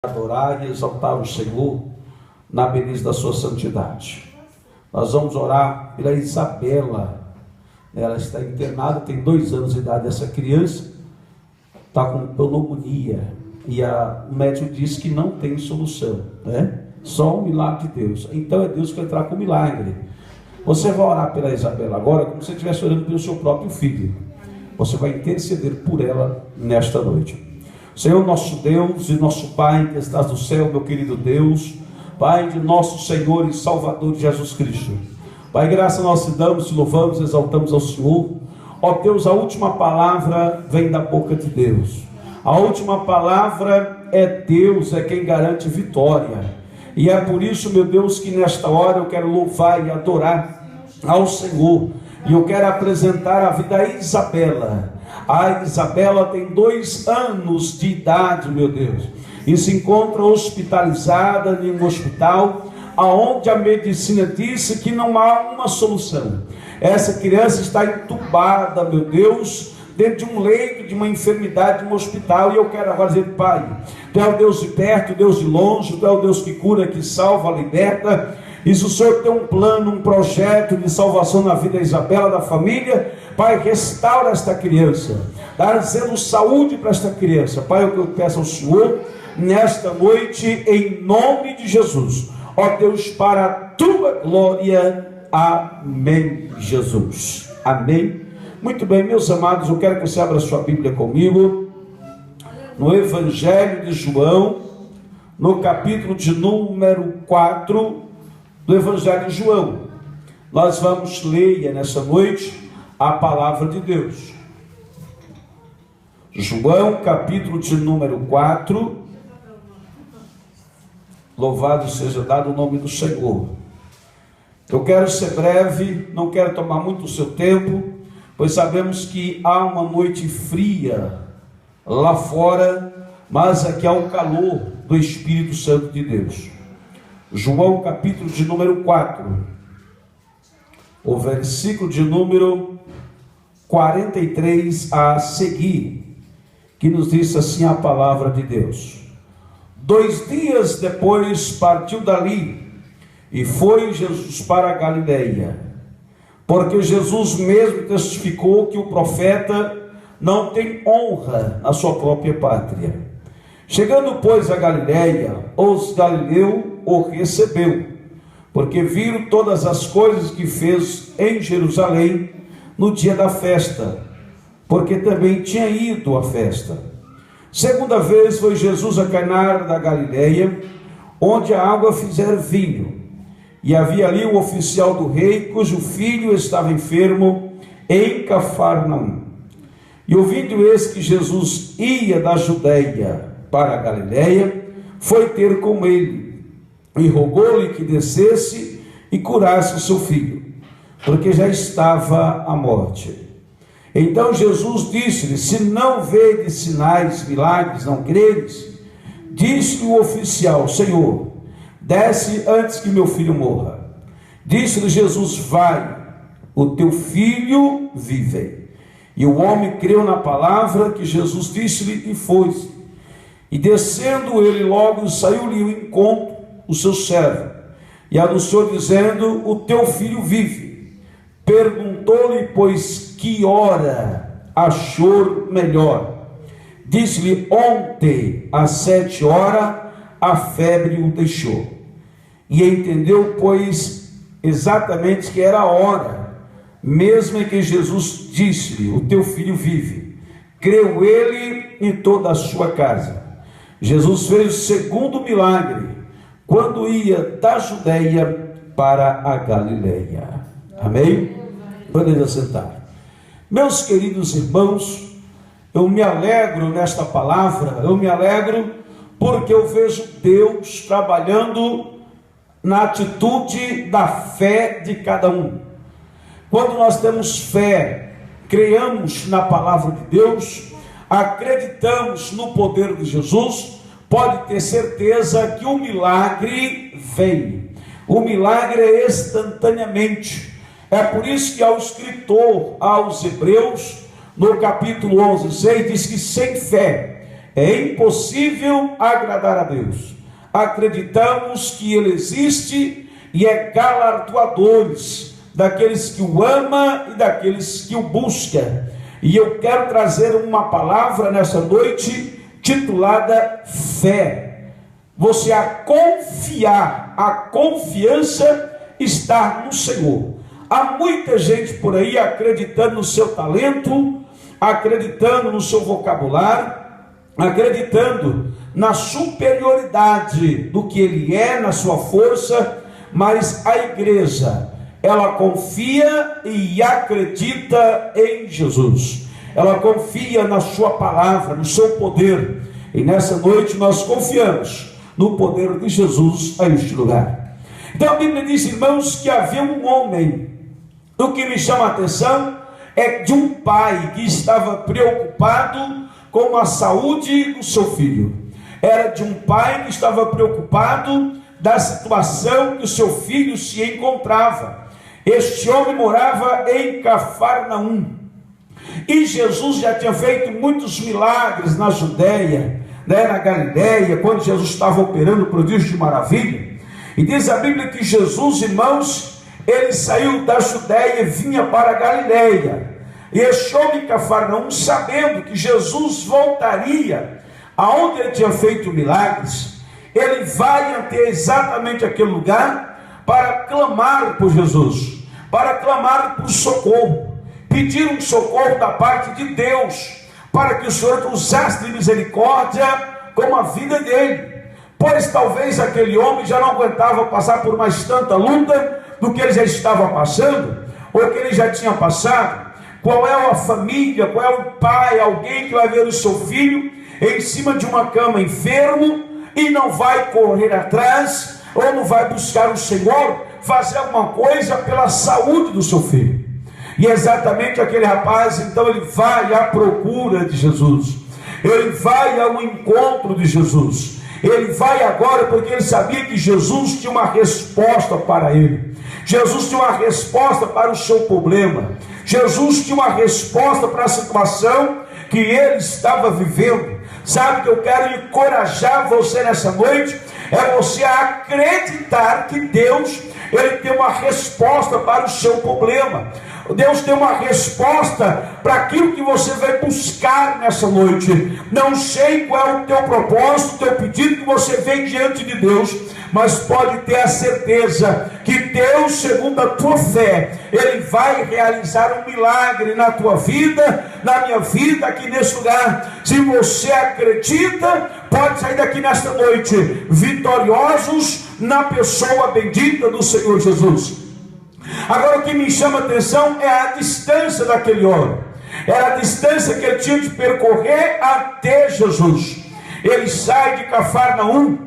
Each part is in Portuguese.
Adorar e exaltar o Senhor na beleza da sua santidade. Nós vamos orar pela Isabela. Ela está internada, tem 2 anos de idade. Essa criança está com pneumonia e o médico disse que não tem solução, né? Só um milagre de Deus. Então é Deus que vai entrar com o milagre. Você vai orar pela Isabela agora como se você estivesse orando pelo seu próprio filho. Você vai interceder por ela nesta noite. Senhor nosso Deus e nosso Pai que estás no céu, meu querido Deus, Pai de nosso Senhor e Salvador Jesus Cristo. Pai, graça nós te damos, te louvamos, exaltamos ao Senhor. Ó Deus, a última palavra vem da boca de Deus. A última palavra é Deus, é quem garante vitória. E é por isso, meu Deus, que nesta hora eu quero louvar e adorar ao Senhor. E eu quero apresentar a vida da Isabela. A Isabela tem 2 anos de idade, meu Deus, e se encontra hospitalizada em um hospital, aonde a medicina disse que não há uma solução. Essa criança está entubada, meu Deus, dentro de um leito, de uma enfermidade, de um hospital. E eu quero agora dizer, Pai, Tu é o Deus de perto, o Deus de longe, Tu é o Deus que cura, que salva, liberta. E se o Senhor tem um plano, um projeto de salvação na vida da Isabela, da família, Pai, restaura esta criança, dando saúde para esta criança. Pai, eu peço ao Senhor, nesta noite, em nome de Jesus, ó Deus, para a Tua glória, amém, Jesus, amém. Muito bem, meus amados, eu quero que você abra a sua Bíblia comigo, no Evangelho de João, no capítulo de número 4, do Evangelho de João. Nós vamos ler nessa noite a palavra de Deus. João, capítulo de número 4. Louvado seja dado o nome do Senhor. Eu quero ser breve, não quero tomar muito o seu tempo, pois sabemos que há uma noite fria lá fora, mas aqui há o calor do Espírito Santo de Deus. João, capítulo de número 4, o versículo de número 43 a seguir, que nos diz assim a palavra de Deus. 2 dias depois partiu dali e foi Jesus para a Galileia, porque Jesus mesmo testificou que o profeta não tem honra na sua própria pátria. Chegando, pois, a Galileia, os galileus o recebeu, porque viram todas as coisas que fez em Jerusalém no dia da festa, porque também tinha ido à festa. Segunda vez foi Jesus a Caná da Galileia, onde a água fizera vinho, e havia ali o oficial do rei, cujo filho estava enfermo, em Cafarnaum. E ouvindo esse que Jesus ia da Judeia para a Galileia, foi ter com ele, e rogou-lhe que descesse e curasse o seu filho, porque já estava à morte. Então Jesus disse-lhe: se não vedes sinais, milagres, não credes. Disse-lhe o oficial: Senhor, desce antes que meu filho morra. Disse-lhe Jesus: vai, o teu filho vive. E o homem creu na palavra que Jesus disse-lhe e foi-se. E descendo ele logo, saiu-lhe ao encontro o seu servo, e anunciou dizendo: o teu filho vive. Perguntou-lhe, pois, que hora achou melhor. Disse-lhe: ontem, às 7 horas, a febre o deixou. E entendeu, pois, exatamente que era a hora, mesmo em que Jesus disse-lhe: o teu filho vive. Creu ele e toda a sua casa. Jesus fez o segundo milagre, quando ia da Judeia para a Galileia. Amém? Podem assentar. Meus queridos irmãos, eu me alegro nesta palavra, eu me alegro porque eu vejo Deus trabalhando na atitude da fé de cada um. Quando nós temos fé, creamos na palavra de Deus, acreditamos no poder de Jesus, pode ter certeza que o milagre vem. O milagre é instantaneamente. É por isso que ao escritor aos Hebreus, no capítulo 11:6, diz que sem fé É impossível agradar a Deus. Acreditamos que Ele existe e é galardoador daqueles que o ama e daqueles que o buscam. E eu quero trazer uma palavra nessa noite titulada fé. Você a confiar, a confiança está no Senhor. Há muita gente por aí acreditando no seu talento, acreditando no seu vocabulário, acreditando na superioridade do que ele é, na sua força, mas a igreja, ela confia e acredita em Jesus. Ela confia na sua palavra, no seu poder. E nessa noite nós confiamos no poder de Jesus a este lugar. Então a Bíblia diz, irmãos, que havia um homem. O que me chama a atenção é de um pai que estava preocupado com a saúde do seu filho. Era de um pai que estava preocupado da situação que o seu filho se encontrava. Este homem morava em Cafarnaum. E Jesus já tinha feito muitos milagres na Judéia, na Galileia, quando Jesus estava operando prodígio de maravilha. E diz a Bíblia que Jesus, irmãos, ele saiu da Judéia e vinha para a Galileia. E este homem Cafarnaum, sabendo que Jesus voltaria aonde ele tinha feito milagres, ele vai até exatamente aquele lugar para clamar por Jesus, para clamar por socorro, pedir um socorro da parte de Deus, para que o Senhor usasse de misericórdia com a vida dele, pois talvez aquele homem já não aguentava passar por mais tanta luta do que ele já estava passando, ou que ele já tinha passado. Qual é a família, qual é o pai, alguém que vai ver o seu filho em cima de uma cama enfermo e não vai correr atrás, ou não vai buscar o Senhor, fazer alguma coisa pela saúde do seu filho? E exatamente aquele rapaz, então ele vai à procura de Jesus, ele vai ao encontro de Jesus, ele vai agora porque ele sabia que Jesus tinha uma resposta para ele. Jesus tinha uma resposta para o seu problema. Jesus tinha uma resposta para a situação que ele estava vivendo. Sabe que eu quero encorajar você nessa noite? É você a acreditar que Deus, ele tem uma resposta para o seu problema. Deus tem uma resposta para aquilo que você vai buscar nessa noite. Não sei qual é o teu propósito, o teu pedido que você vem diante de Deus, mas pode ter a certeza que Deus, segundo a tua fé, Ele vai realizar um milagre na tua vida, na minha vida, aqui nesse lugar. Se você acredita, pode sair daqui nesta noite vitoriosos na pessoa bendita do Senhor Jesus. Agora o que me chama a atenção é a distância daquele homem. Era a distância que ele tinha de percorrer até Jesus. Ele sai de Cafarnaum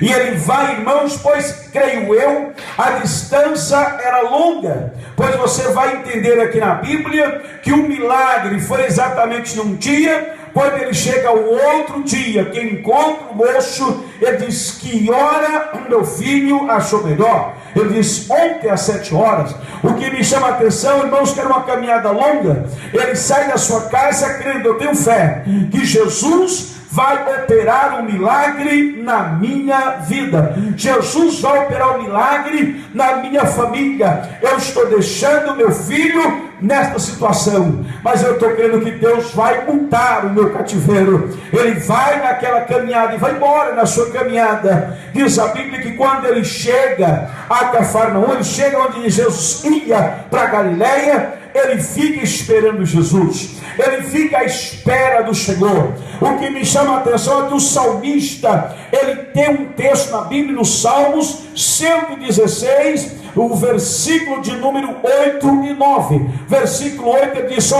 e ele vai, irmãos, pois creio eu, a distância era longa, pois você vai entender aqui na Bíblia que o milagre foi exatamente num dia. Quando ele chega ao outro dia, que encontra o moço, ele diz: que hora o meu filho achou melhor? Ele diz: ontem às 7 horas. O que me chama a atenção, irmãos, que era uma caminhada longa. Ele sai da sua casa crendo, eu tenho fé, que Jesus vai operar um milagre na minha vida. Jesus vai operar um milagre na minha família. Eu estou deixando meu filho nesta situação, mas eu estou crendo que Deus vai mudar o meu cativeiro. Ele vai naquela caminhada e vai embora na sua caminhada. Diz a Bíblia que quando ele chega a Cafarnaum, ele chega onde Jesus ia para Galileia, ele fica esperando Jesus, ele fica à espera do Senhor. O que me chama a atenção é que o salmista, ele tem um texto na Bíblia, nos Salmos 116, o versículo de número 8 e 9. Versículo 8 ele diz: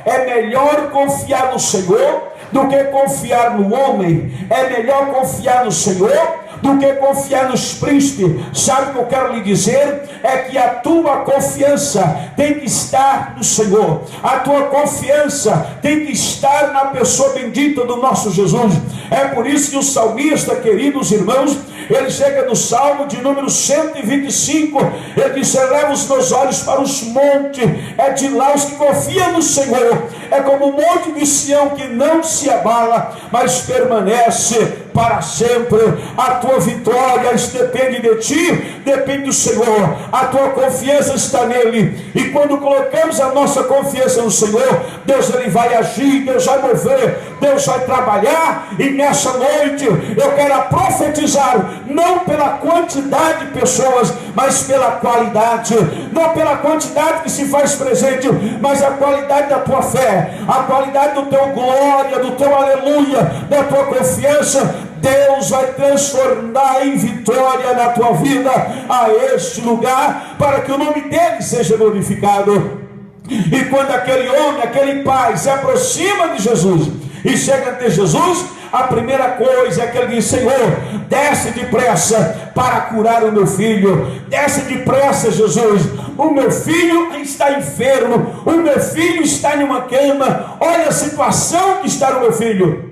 é melhor confiar no Senhor do que confiar no homem. É melhor confiar no Senhor do que confiar nos príncipes. Sabe o que eu quero lhe dizer? É que a tua confiança tem que estar no Senhor. A tua confiança tem que estar na pessoa bendita do nosso Jesus. É por isso que o salmista, queridos irmãos, ele chega no Salmo de número 125, ele diz: eleva os meus olhos para os montes, é de lá os que confiam no Senhor. É como o monte de Sião que não se abala, mas permanece para sempre. A tua vitória depende de ti, depende do Senhor. A tua confiança está nele, e quando colocamos a nossa confiança no Senhor, Deus ele vai agir, Deus vai mover, Deus vai trabalhar. E nessa noite eu quero profetizar, não pela quantidade de pessoas, mas pela qualidade. Não pela quantidade que se faz presente, mas a qualidade da tua fé, a qualidade do teu glória, do teu aleluia, da tua confiança. Deus vai transformar em vitória na tua vida a este lugar, para que o nome dele seja glorificado. E quando aquele homem, aquele pai se aproxima de Jesus e chega até Jesus, a primeira coisa é que ele diz: Senhor, desce depressa para curar o meu filho. Desce depressa, Jesus, o meu filho está enfermo, o meu filho está em uma cama. Olha a situação que está no meu filho.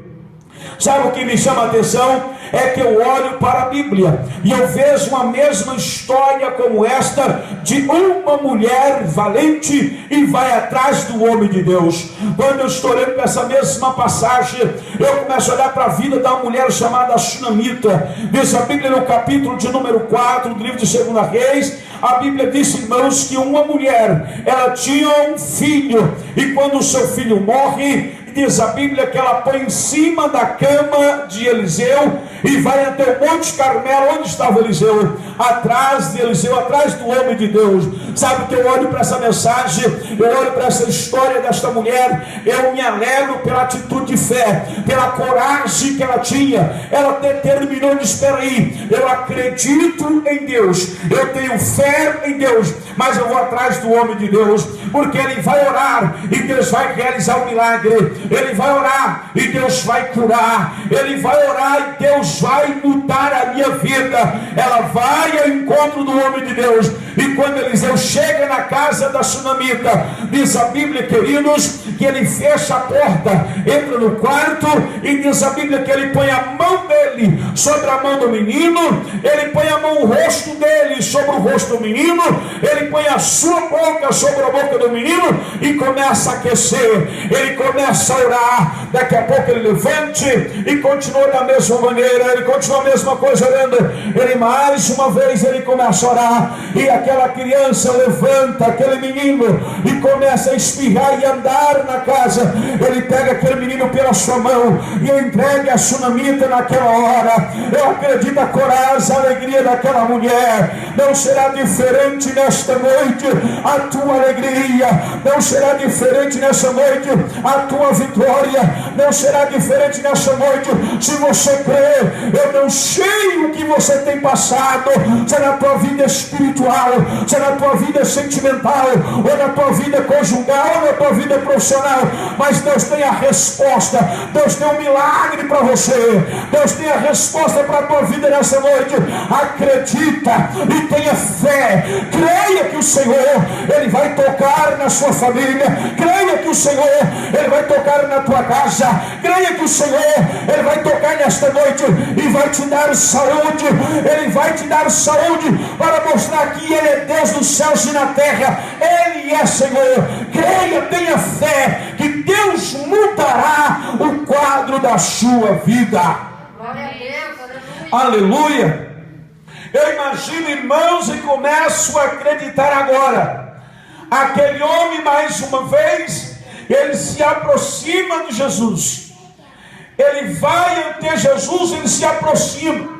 Sabe o que me chama a atenção? É que eu olho para a Bíblia e eu vejo uma mesma história como esta, de uma mulher valente e vai atrás do homem de Deus. Quando eu estou lendo essa mesma passagem, eu começo a olhar para a vida da mulher chamada Sunamita. Diz a Bíblia no capítulo de número 4 do livro de 2 Reis, a Bíblia diz, irmãos, que uma mulher, ela tinha um filho, e quando o seu filho morre, diz a Bíblia que ela põe em cima da cama de Eliseu e vai até o Monte Carmelo, onde estava Eliseu, atrás de Eliseu, atrás do homem de Deus. Sabe que eu olho para essa mensagem, eu olho para essa história desta mulher, eu me alegro pela atitude de fé, pela coragem que ela tinha. Ela determinou, diz: espera aí, eu acredito em Deus, eu tenho fé em Deus, mas eu vou atrás do homem de Deus, porque ele vai orar e Deus vai realizar o milagre. Ele vai orar e Deus vai curar. Ele vai orar e Deus vai mudar a minha vida. Ela vai ao encontro do homem de Deus. E quando Eliseu chega na casa da Sunamita, diz a Bíblia, queridos, que ele fecha a porta, entra no quarto, e diz a Bíblia que ele põe a mão dele sobre a mão do menino, ele põe a mão, o rosto dele sobre o rosto do menino, ele põe a sua boca sobre a boca do menino e começa a aquecer. Ele começa a orar. Daqui a pouco ele levante e continua da mesma maneira, ele continua a mesma coisa orando. Ele mais uma vez ele começa a orar, e aquela criança levanta, aquele menino, e começa a espirrar e andar na casa. Ele pega aquele menino pela sua mão e entrega a Sunamita naquela hora. Eu acredito a coragem, a alegria daquela mulher. Não será diferente nesta noite a tua alegria, não será diferente nessa noite a tua vitória, não será diferente nessa noite se você crer. Eu não sei o que você tem passado, se é na tua vida espiritual, se é na tua vida sentimental, ou na tua vida conjugal, ou na tua vida profissional, mas Deus tem a resposta. Deus tem um milagre para você. Deus tem a resposta para a tua vida nessa noite. Acredita e tenha fé. Creia que o Senhor ele vai tocar na sua família. Creia que o Senhor ele vai tocar na tua casa. Creia que o Senhor ele vai tocar nesta noite e vai te dar saúde. Ele vai te dar saúde para mostrar que Ele é Deus dos céus e na terra. Ele é Senhor. Creia, tenha fé que Deus mudará o quadro da sua vida. Glória a Deus, aleluia. Eu imagino, irmãos, e começo a acreditar agora. Aquele homem, mais uma vez, ele se aproxima de Jesus. Ele vai até Jesus, ele se aproxima.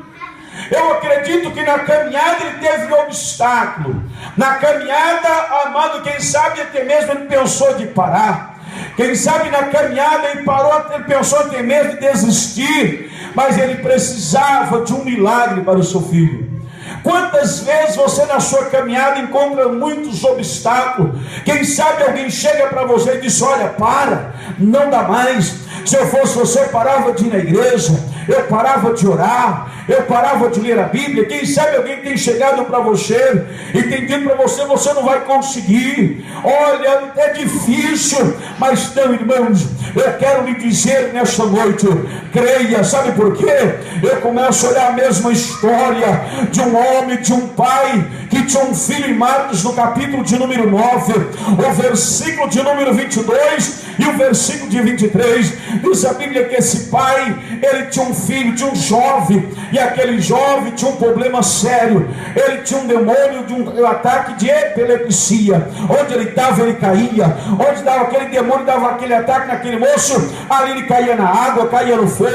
Eu acredito que na caminhada ele teve um obstáculo. Na caminhada, amado, quem sabe até mesmo ele pensou de parar. Quem sabe na caminhada ele parou, ele pensou até mesmo de desistir. Mas ele precisava de um milagre para o seu filho. Quantas vezes você na sua caminhada encontra muitos obstáculos? Quem sabe alguém chega para você e diz: olha, para, não dá mais. Se eu fosse você, eu parava de ir na igreja, eu parava de orar, eu parava de ler a Bíblia. Quem sabe alguém tem chegado para você e tem dito para você: você não vai conseguir, olha, é difícil. Mas não, irmãos, eu quero lhe dizer nesta noite: creia. Sabe por quê? Eu começo a olhar a mesma história de um homem, de um pai que tinha um filho, em Marcos, no capítulo de número 9, o versículo de número 22 e o versículo de 23. Diz a Bíblia que esse pai, ele tinha um filho, tinha um jovem, e aquele jovem tinha um problema sério. Ele tinha um demônio de um ataque de epilepsia. Onde ele estava, ele caía. Onde dava aquele demônio, dava aquele ataque naquele moço, ali ele caía na água, caía no fogo.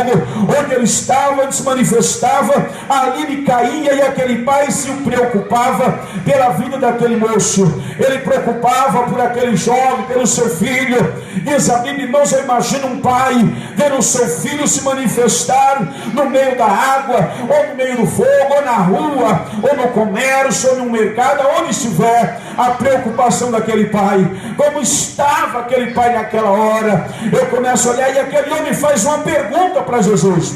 Onde ele estava, ele se manifestava, ali ele caía. E aquele pai se preocupava pela vida daquele moço, ele preocupava por aquele jovem, pelo seu filho. Diz a Bíblia, irmãos, eu imagino um pai vendo o seu filho se manifestar no meio da água, ou no meio do fogo, ou na rua, ou no comércio, ou no mercado, onde estiver. A preocupação daquele pai, como estava aquele pai naquela hora. Eu começo a olhar e aquele homem faz uma pergunta para Jesus.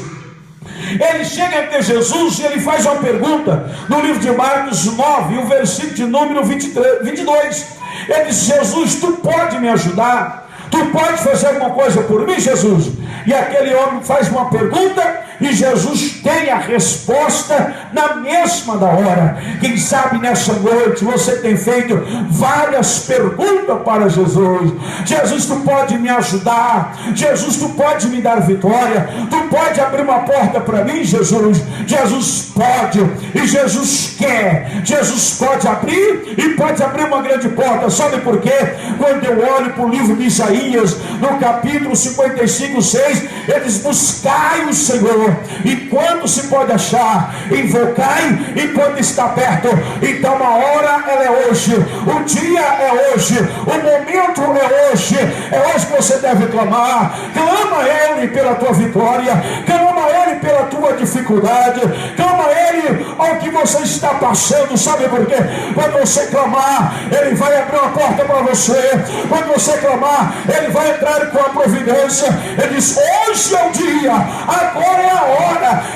Ele chega até Jesus e ele faz uma pergunta no livro de Marcos 9, o versículo de número 22. Ele diz: Jesus, tu pode me ajudar? Tu pode fazer alguma coisa por mim, Jesus? E aquele homem faz uma pergunta e Jesus tem a resposta na mesma da hora. Quem sabe nessa noite você tem feito várias perguntas para Jesus. Jesus, tu pode me ajudar? Jesus, tu pode me dar vitória? Tu pode abrir uma porta para mim, Jesus? Jesus pode, e Jesus quer. Jesus pode abrir, e pode abrir uma grande porta. Sabe por quê? Quando eu olho para o livro de Isaías, no capítulo 55, 6, ele diz: buscai o Senhor enquanto se pode achar, invocai enquanto está perto. Então a hora, ela é hoje, o dia é hoje, o momento é hoje. É hoje que você deve clamar. Clama a Ele pela tua vitória, clama a Ele pela tua dificuldade, clama a Ele ao que você está passando. Sabe por quê? Quando você clamar, Ele vai abrir uma porta para você. Quando você clamar, Ele vai entrar com a providência. Ele diz: hoje é o dia, agora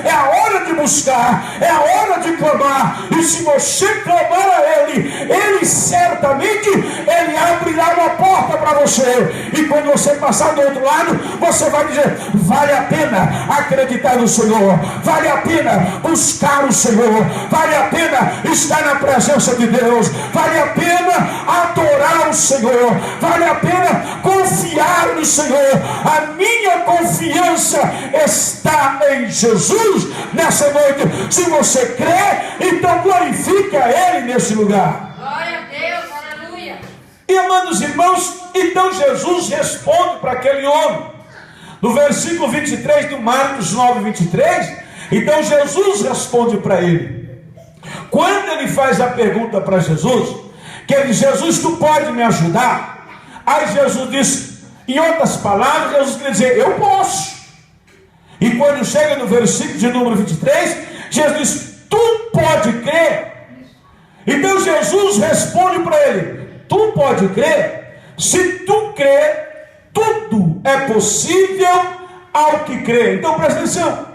é a hora de buscar, é a hora de clamar. E se você clamar a Ele, Ele certamente, Ele abrirá uma porta para você. E quando você passar do outro lado, você vai dizer: vale a pena acreditar no Senhor, vale a pena buscar o Senhor, vale a pena estar na presença de Deus, vale a pena adorar o Senhor, vale a pena confiar no Senhor. A minha confiança está em Jesus nessa noite. Se você crê, então glorifique a Ele nesse lugar. Glória a Deus, aleluia. E amados irmãos, então Jesus responde para aquele homem, no versículo 23 do Marcos 9, 23. Então Jesus responde para ele. Quando ele faz a pergunta para Jesus, que ele diz: Jesus, tu pode me ajudar? Aí Jesus diz, em outras palavras, Jesus quer dizer: eu posso. E quando chega no versículo de número 23, Jesus diz: tu pode crer? Então Jesus responde para ele: tu pode crer? Se tu crer, tudo é possível ao que crê. Então presta atenção: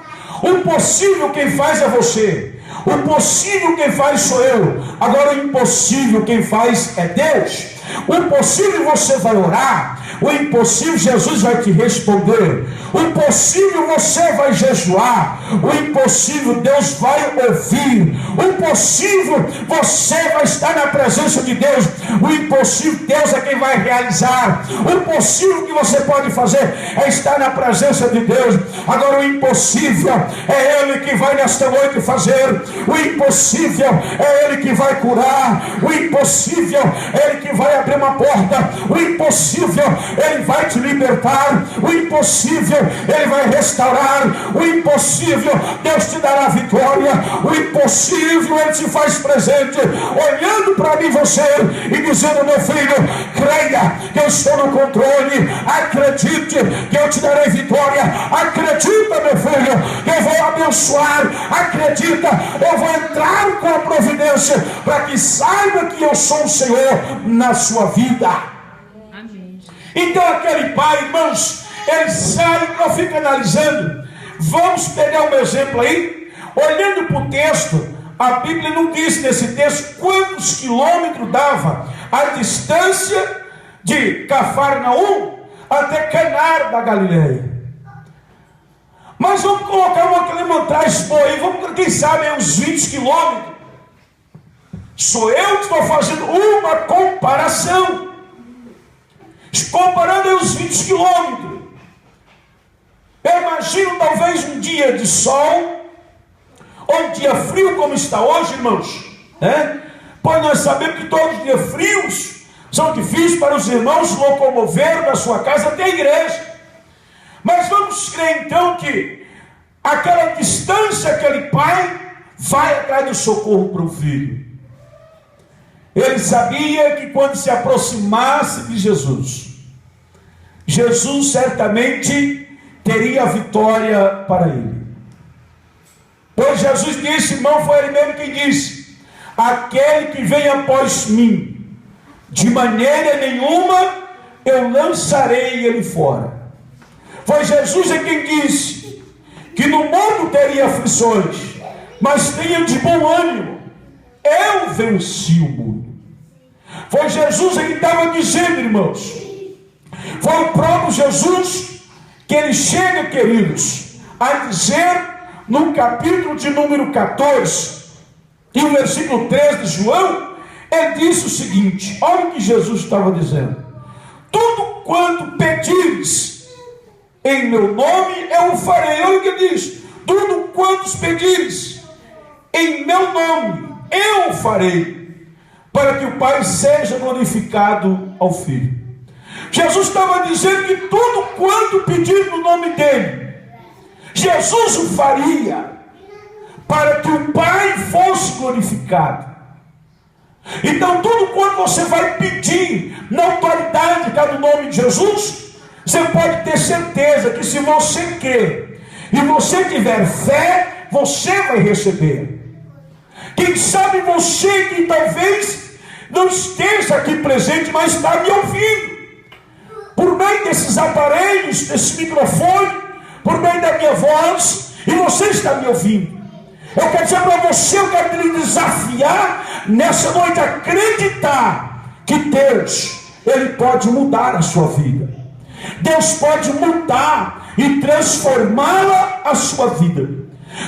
o possível quem faz é você, o possível quem faz sou eu. Agora o impossível quem faz é Deus. O possível você vai orar, o impossível Jesus vai te responder. O possível você vai jejuar, o impossível Deus vai ouvir. O possível você vai estar na presença de Deus, o impossível Deus é quem vai realizar. O possível que você pode fazer é estar na presença de Deus. Agora o impossível é Ele que vai nesta noite fazer. O impossível é Ele que vai curar. O impossível é Ele que vai abrir uma porta. O impossível Ele vai te libertar. O impossível Ele vai restaurar. O impossível Deus te dará vitória. O impossível Ele te faz presente, olhando para mim você e dizendo: meu filho, creia que eu estou no controle, acredite que eu te darei vitória, acredita, meu filho, que eu vou abençoar, acredita, eu vou entrar com a providência, para que saiba que eu sou o Senhor na sua vida. Amém. Então aquele pai, irmãos, Ele sai, eu fico analisando. Vamos pegar um exemplo aí. Olhando para o texto, a Bíblia não diz nesse texto quantos quilômetros dava a distância de Cafarnaum até Caná da Galileia. Mas vamos colocar uma quilometragem boa aí, vamos, quem sabe, uns 20 quilômetros. Sou eu que estou fazendo uma comparação. Comparando aí os 20 quilômetros. Eu imagino talvez um dia de sol, ou um dia frio como está hoje, irmãos. Pois nós sabemos que todos os dias frios são difíceis para os irmãos se locomover da sua casa até a igreja. Mas vamos crer então que aquela distância, aquele pai vai atrás do socorro para o filho. Ele sabia que quando se aproximasse de Jesus, Jesus certamente teria a vitória para ele. Pois Jesus disse, irmão, foi ele mesmo quem disse: aquele que vem após mim, de maneira nenhuma eu lançarei ele fora. Foi Jesus quem disse que no mundo teria aflições, mas tenha de bom ânimo, eu venci o mundo. Foi Jesus que estava dizendo, irmãos. Foi o próprio Jesus que ele chega, queridos, a dizer no capítulo de número 14 e o versículo 3 de João. Ele disse o seguinte: olha o que Jesus estava dizendo: tudo quanto pedires em meu nome eu o farei. Olha o que ele diz: tudo quanto pedires em meu nome eu o farei, para que o Pai seja glorificado ao Filho. Jesus estava dizendo que tudo quanto pedir no nome dele, Jesus o faria, para que o Pai fosse glorificado. Então tudo quanto você vai pedir na autoridade do nome de Jesus, você pode ter certeza que se você crer e você tiver fé, você vai receber. Quem sabe você que talvez não esteja aqui presente, mas está me ouvindo, por meio desses aparelhos, desse microfone, por meio da minha voz, e você está me ouvindo. Eu quero dizer para você, eu quero lhe desafiar nessa noite a acreditar que Deus, Ele pode mudar a sua vida. Deus pode mudar e transformá-la a sua vida.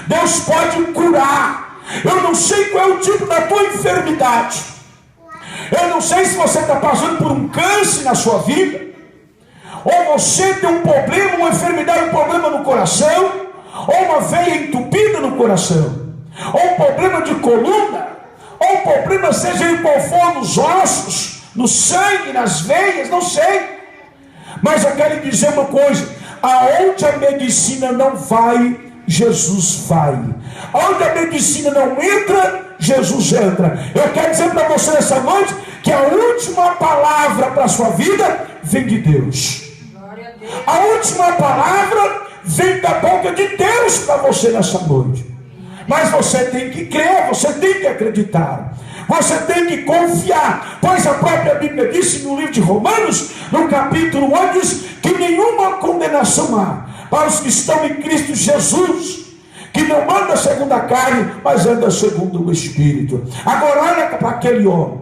Deus pode curar. Eu não sei qual é o tipo da tua enfermidade. Eu não sei se você está passando por um câncer na sua vida, ou você tem um problema, uma enfermidade, um problema no coração, ou uma veia entupida no coração, ou um problema de coluna, ou um problema seja em qual for, nos ossos, no sangue, nas veias, não sei. Mas eu quero lhe dizer uma coisa: aonde a medicina não vai, Jesus vai. Onde a medicina não entra, Jesus entra. Eu quero dizer para você nessa noite que a última palavra para a sua vida vem de Deus. A última palavra vem da boca de Deus para você nessa noite. Mas você tem que crer, você tem que acreditar, você tem que confiar, pois a própria Bíblia disse no livro de Romanos, no capítulo 1, diz que nenhuma condenação há para os que estão em Cristo Jesus, que não anda segundo a carne, mas anda segundo o Espírito. Agora olha para aquele homem,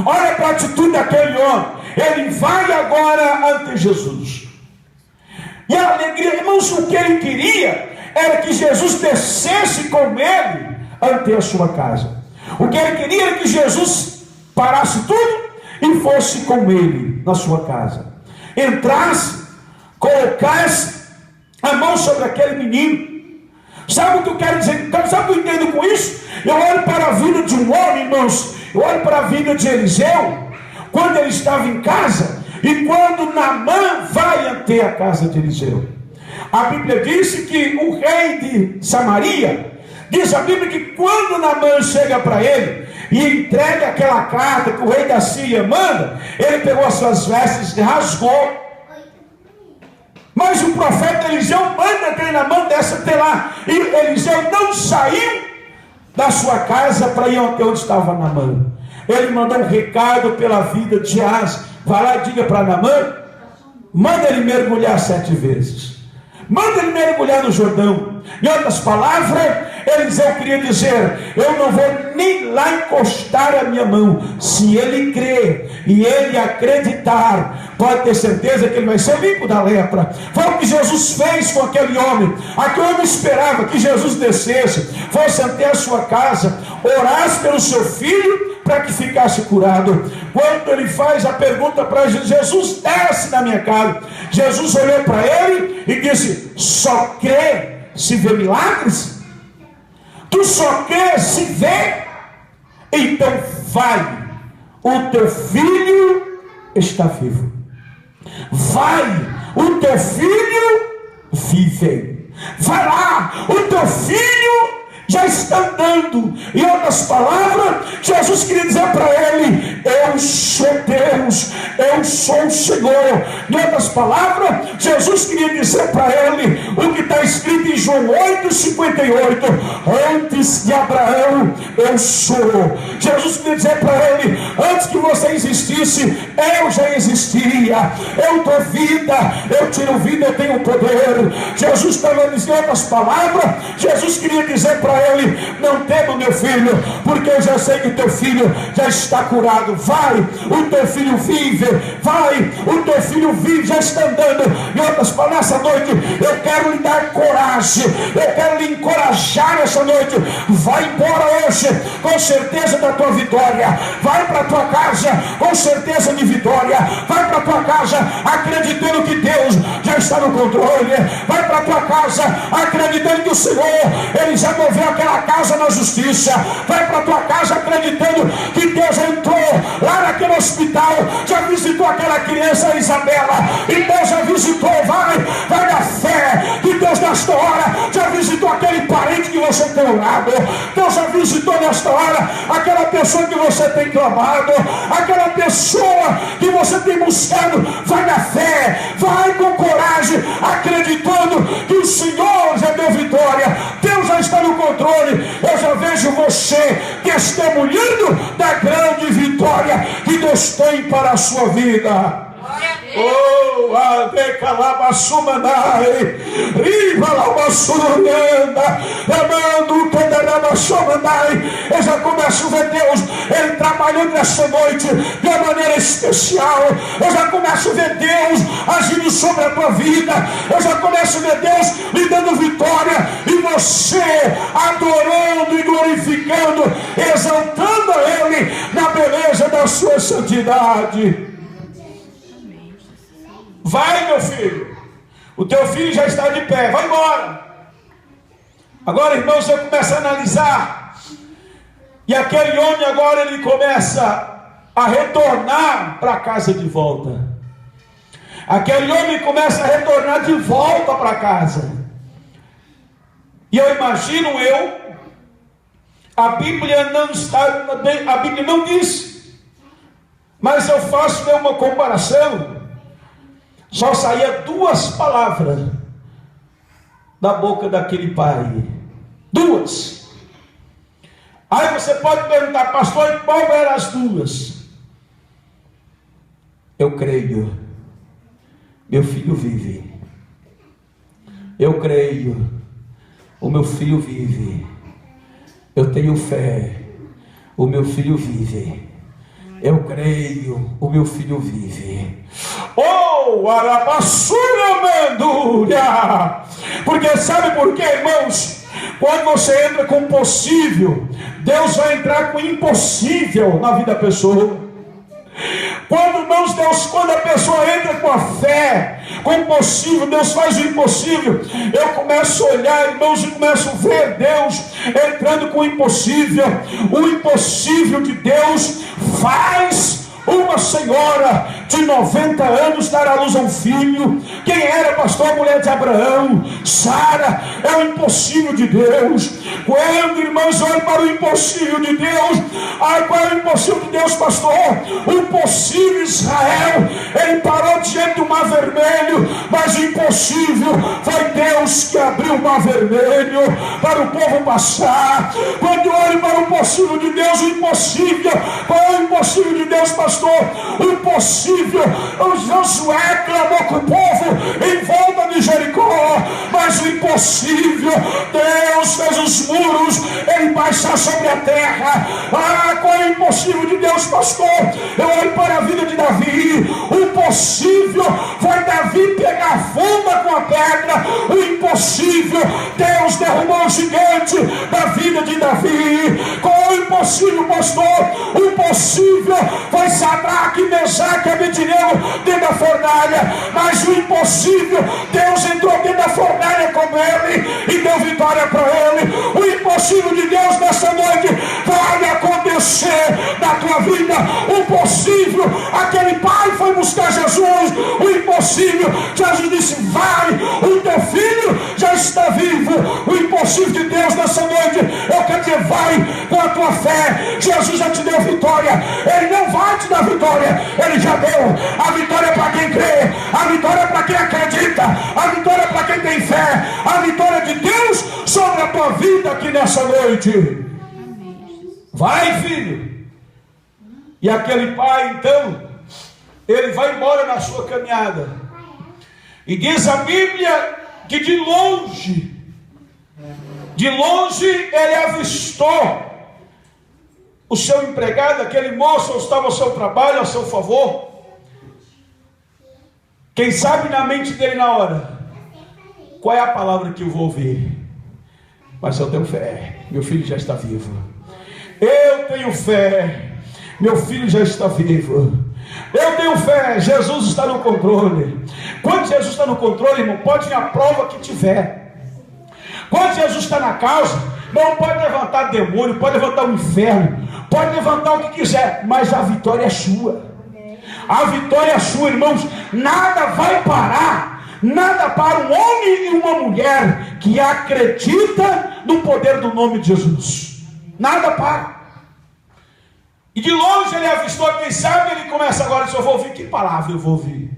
olha para a atitude daquele homem. Ele vai agora ante Jesus, e a alegria, irmãos, o que ele queria era que Jesus descesse com ele ante a sua casa. O que ele queria era que Jesus parasse tudo e fosse com ele na sua casa, entrasse, colocasse a mão sobre aquele menino. Sabe o que eu quero dizer? Sabe o que eu entendo com isso? Eu olho para a vida de um homem, irmãos. Eu olho para a vida de Eliseu, quando ele estava em casa, e quando Naamã vai até a casa de Eliseu. A Bíblia disse que o rei de Samaria, diz a Bíblia que quando Naamã chega para ele e entrega aquela carta que o rei da Síria manda, ele pegou as suas vestes e rasgou. Mas o profeta Eliseu manda que Naamã desce até lá, e Eliseu não saiu da sua casa para ir até onde estava Naamã. Ele mandou um recado pela vida de Geazi: vai lá e diga para Naamã, manda ele mergulhar 7 vezes. Manda ele mergulhar no Jordão. Em outras palavras, Eliseu queria dizer: eu não vou nem lá encostar a minha mão. Se ele crer e ele acreditar, pode ter certeza que ele vai ser limpo da lepra. Foi o que Jesus fez com aquele homem. Aquele homem esperava que Jesus descesse, fosse até a sua casa, orasse pelo seu filho para que ficasse curado. Quando ele faz a pergunta para Jesus: Jesus, desce na minha casa. Jesus olhou para ele e disse: só crê se vê milagres? Tu só crê se vê? Então vai, o teu filho está vivo. Vai, o teu filho vive. Vai lá, o teu filho já está andando. Em outras palavras, Jesus queria dizer para ele: eu sou Deus, eu sou o Senhor. Em outras palavras, Jesus queria dizer para ele o que está escrito em João 8,58: antes de Abraão eu sou. Jesus queria dizer para ele: antes que você existisse, eu já existia. Eu dou vida, eu tiro vida, eu tenho poder. Jesus estava dizendo, em outras palavras, Jesus queria dizer para ele: não tema, meu filho, porque eu já sei que o teu filho já está curado. Vai, o teu filho vive. Vai, o teu filho vive, já está andando. Em outras palavras, essa noite eu quero lhe dar coragem, eu quero lhe encorajar essa noite. Vai embora hoje com certeza da tua vitória. Vai para a tua casa com certeza de vitória. Vai para a tua casa acreditando que Deus já está no controle. Vai para a tua casa acreditando que o Senhor, Ele já moveu aquela casa na justiça. Vai para a tua casa acreditando que Deus entrou lá naquele hospital, já visitou aquela criança Isabela, e Deus já visitou. Vai na fé que Deus nesta hora já visitou aquele parente que você tem orado. Deus já visitou nesta hora aquela pessoa que você tem clamado, aquela pessoa que você tem buscado. Vai na fé, vai com coragem, acreditando que o Senhor já deu vitória. Deus já está no controle. Eu já vejo você testemunhando da grande vitória que Deus tem para a sua vida. Oh, Adecalabassumanai, Rivalabassuranda, Amando Candarabassumanai. Eu já começo a ver Deus, Ele trabalhando nessa noite de uma maneira especial. Eu já começo a ver Deus agindo sobre a tua vida. Eu já começo a ver Deus lhe dando vitória, e você adorando e glorificando, exaltando a Ele na beleza da sua santidade. Vai, meu filho, o teu filho já está de pé, vai embora. Agora, irmãos, eu começo a analisar, e aquele homem agora ele começa a retornar para casa de volta. Aquele homem começa a retornar de volta para casa. E eu imagino a Bíblia não diz, mas eu faço uma comparação. Só saía 2 palavras da boca daquele pai. 2. Aí você pode perguntar: pastor, qual eram as 2? Eu creio, meu filho vive. Eu creio, o meu filho vive. Eu tenho fé, o meu filho vive. Eu creio, o meu filho vive. Oh, Arabassura Mandúria! Porque sabe por quê, irmãos? Quando você entra com o possível, Deus vai entrar com o impossível na vida da pessoa. Quando a pessoa entra com a fé, com o impossível, Deus faz o impossível. Eu começo a olhar, irmãos, e começo a ver Deus entrando com o impossível. O impossível de Deus faz uma senhora de 90 anos dar à luz a um filho. Quem era, pastor? A mulher de Abraão, Sara. É o impossível de Deus. Quando, irmãos, olham para o impossível de Deus, qual é o impossível de Deus, pastor? O impossível Israel, ele parou diante do mar vermelho, mas o impossível foi Deus que abriu o mar vermelho para o povo passar. Quando olham para o impossível de Deus, o impossível, qual é o impossível de Deus, pastor? pastor, o impossível. O Josué clamou com o povo em volta de Jericó, mas o impossível, Deus fez os muros, ele baixar sobre a terra. Qual é o impossível de Deus, pastor? Eu olho para a vida de Davi. O impossível foi Davi pegar funda com a pedra. O impossível, Deus derrubou o gigante da vida de Davi. Qual é o impossível, pastor? O impossível foi Sadraque, Mesaque e Abednego dentro da fornalha. Mas o impossível, Deus entrou dentro da fornalha com ele e deu vitória para ele. O impossível de Deus nessa noite vai acontecer na tua vida. O impossível, aquele pai foi buscar Jesus. O impossível, Jesus disse: vai, o teu filho já está vivo. O impossível de Deus nessa noite, eu quero dizer, vai com a tua fé. Jesus já te deu vitória. Ele não vai te dar vitória, ele já deu. A vitória é para quem crê, a vitória é para quem acredita, a vitória é para quem tem fé. A vitória de Deus sobre a tua vida aqui nessa noite. Vai, filho. E aquele pai, então, ele vai embora na sua caminhada. E diz a Bíblia que de longe ele avistou o seu empregado, aquele moço que estava ao seu trabalho, ao seu favor. Quem sabe na mente dele na hora, qual é a palavra que eu vou ouvir? Mas eu tenho fé, meu filho já está vivo. Eu tenho fé, meu filho já está vivo. Eu tenho fé, Jesus está no controle. Quando Jesus está no controle, irmão, pode vir a prova que tiver. Quando Jesus está na causa, não pode levantar demônio, pode levantar o inferno, pode levantar o que quiser, mas a vitória é sua. A vitória é sua, irmãos. Nada vai parar, nada para um homem e uma mulher que acredita no poder do nome de Jesus. Nada para. E de longe ele avistou, quem sabe ele começa agora, eu vou ouvir, que palavra eu vou ouvir?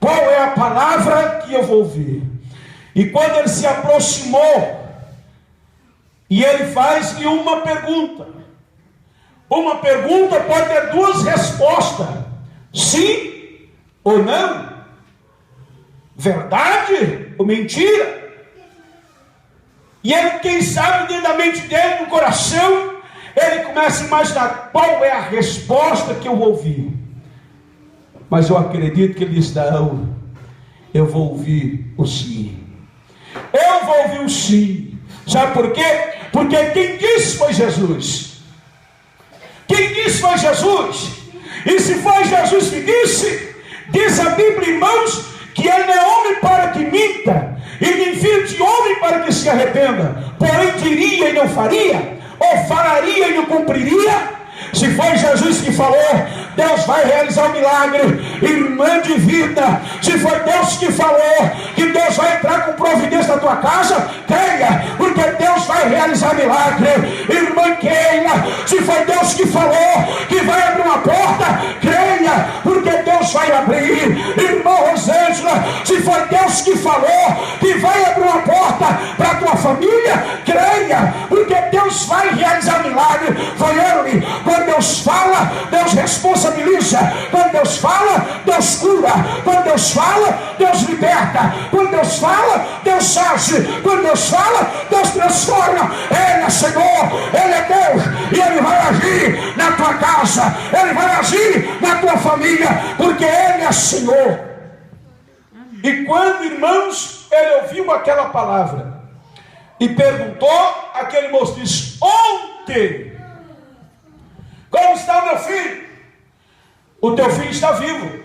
Qual é a palavra que eu vou ouvir? E quando ele se aproximou, e ele faz-lhe uma pergunta. Uma pergunta pode ter duas respostas: sim ou não, verdade ou mentira. E ele, quem sabe, dentro da mente dele, no coração, ele começa a imaginar qual é a resposta que eu vou ouvir. Mas eu acredito que ele diz: não, eu vou ouvir o sim. Eu vou ouvir o sim. Sabe por quê? Porque quem disse foi Jesus. Quem disse foi Jesus. E se foi Jesus que disse, diz a Bíblia, irmãos, que ele não é homem para que minta, e nem filho de homem para que se arrependa. Porém diria e não faria, ou falaria e não cumpriria. Se foi Jesus que falou, Deus vai realizar o milagre. Irmã de vida, se foi Deus que falou que Deus vai entrar com providência na tua casa, creia, porque Deus vai realizar milagre. Irmã Keila, se foi Deus que falou que vai abrir uma porta, creia, porque Deus vai abrir. Irmã Rosângela, se foi Deus que falou que vai abrir uma porta para a tua família, creia, porque Deus vai realizar milagre. Foi ele. Quando Deus fala, Deus responsabiliza. Quando Deus fala, Deus cura. Quando Deus fala, Deus liberta. Quando Deus fala, Deus age. Quando Deus fala, Deus transforma. Ele é Senhor, Ele é Deus, e Ele vai agir na tua casa, Ele vai agir na tua família, porque Ele é Senhor. E quando, irmãos, ele ouviu aquela palavra e perguntou, aquele moço disse: ontem, como está o meu filho? O teu filho está vivo.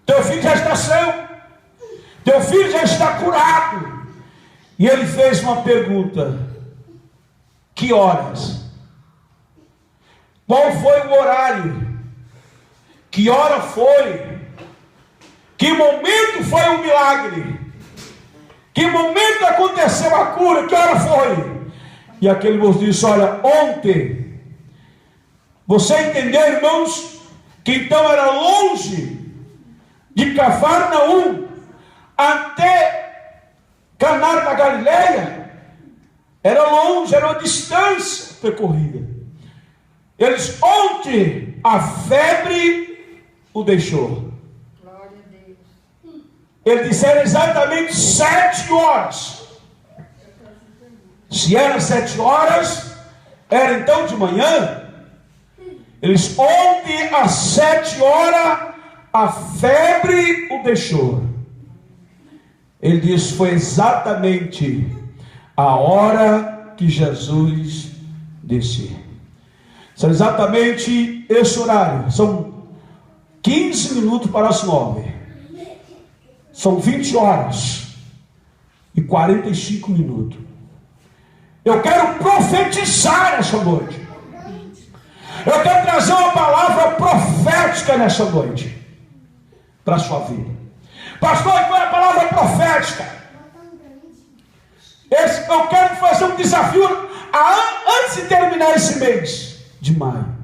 Teu filho já está são. Teu filho já está curado. E ele fez uma pergunta: que horas? Qual foi o horário? Que hora foi? Que momento foi o milagre? Que momento aconteceu a cura? Que hora foi? E aquele moço disse: olha, ontem. Você entendeu, irmãos, que então era longe de Cafarnaum até Caná da Galileia? Era longe, era uma distância percorrida. Eles ontem a febre o deixou. Glória a Deus. Eles disseram exatamente 7 horas. Se eram 7 horas, era então de manhã. Eles ontem às 7 horas a febre o deixou. Ele diz: foi exatamente a hora que Jesus disse. São exatamente esse horário. São 15 minutos para as 9. São 20 horas e 45 minutos. Eu quero profetizar essa noite. Eu quero trazer uma palavra profética nessa noite para a sua vida. Pastor, qual é a palavra profética? Eu quero fazer um desafio antes de terminar esse mês de maio.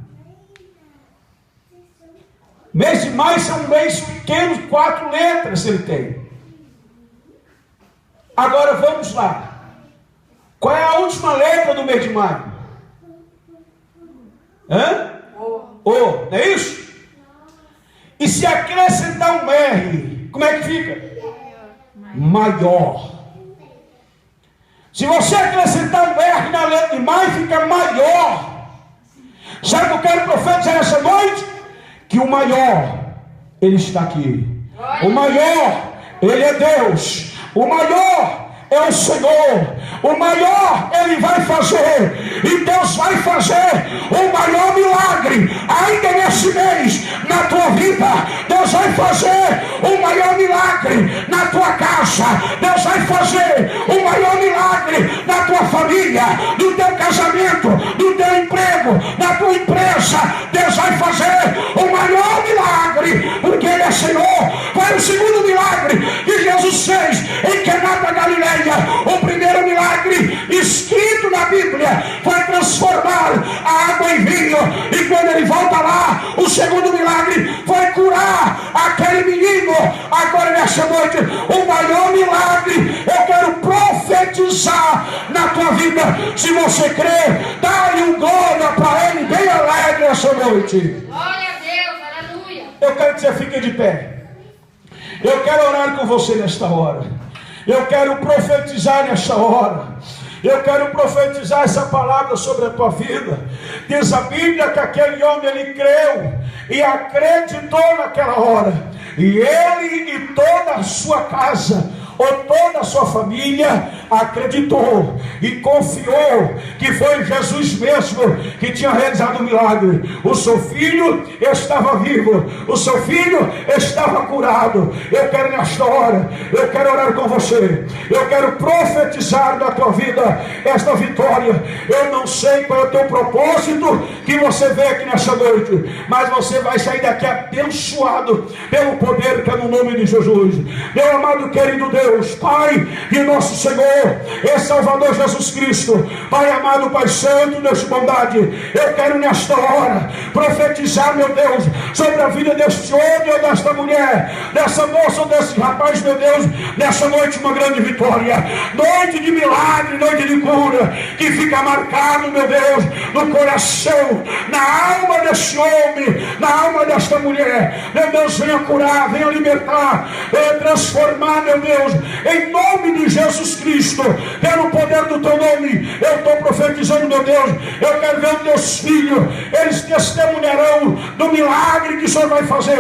Mês de maio é um mês pequeno, 4 letras ele tem. Agora vamos lá. Qual é a última letra do mês de maio? O, não é isso? E se acrescentar um R, como é que fica? Maior. Se você acrescentar um R na letra de maio, fica maior. Sabe o que eu quero profetizar nessa noite? Que o maior, ele está aqui. O maior, ele é Deus. O maior é o Senhor. O maior ele vai fazer. E Deus vai fazer o maior milagre ainda nesse mês na tua vida. Deus vai fazer o maior milagre na tua casa. Deus vai fazer o maior milagre na tua família, no teu casamento, no teu emprego, na tua empresa. Deus vai fazer o maior milagre, porque Ele é Senhor. Foi o segundo milagre que Jesus fez em Caná da Galileia. O primeiro milagre escrito na Bíblia foi transformar a água em vinho. E quando ele volta lá, o segundo milagre foi curar aquele menino. Agora nessa noite, o maior milagre eu quero profetizar na tua vida. Se você crê, dá-lhe um glória para Ele bem alegre essa noite. Glória a Deus, aleluia. Eu quero que você fique de pé. Eu quero orar com você nesta hora. Eu quero profetizar nessa hora. Eu quero profetizar essa palavra sobre a tua vida. Diz a Bíblia que aquele homem, ele creu e acreditou naquela hora. E ele e toda a sua casa, ou toda a sua família, acreditou e confiou que foi Jesus mesmo que tinha realizado o milagre. O seu filho estava vivo, o seu filho estava curado. Eu quero nesta hora, eu quero orar com você, eu quero profetizar na tua vida esta vitória. Eu não sei qual é o teu propósito que você vê aqui nessa noite, mas você vai sair daqui abençoado pelo poder que é no nome de Jesus. Meu amado querido Deus, Pai e nosso Senhor e Salvador Jesus Cristo, Pai amado, Pai Santo, Deus de bondade, eu quero nesta hora profetizar, meu Deus, sobre a vida deste homem ou desta mulher, dessa moça ou desse rapaz, meu Deus, nessa noite uma grande vitória, noite de milagre, noite de cura, que fica marcado, meu Deus, no coração, na alma desse homem, na alma desta mulher. Meu Deus, venha curar, venha libertar, venha transformar, meu Deus, em nome de Jesus Cristo, pelo poder do teu nome, eu estou profetizando, meu Deus. Eu quero ver os teus filhos, eles testemunharão do milagre que o Senhor vai fazer.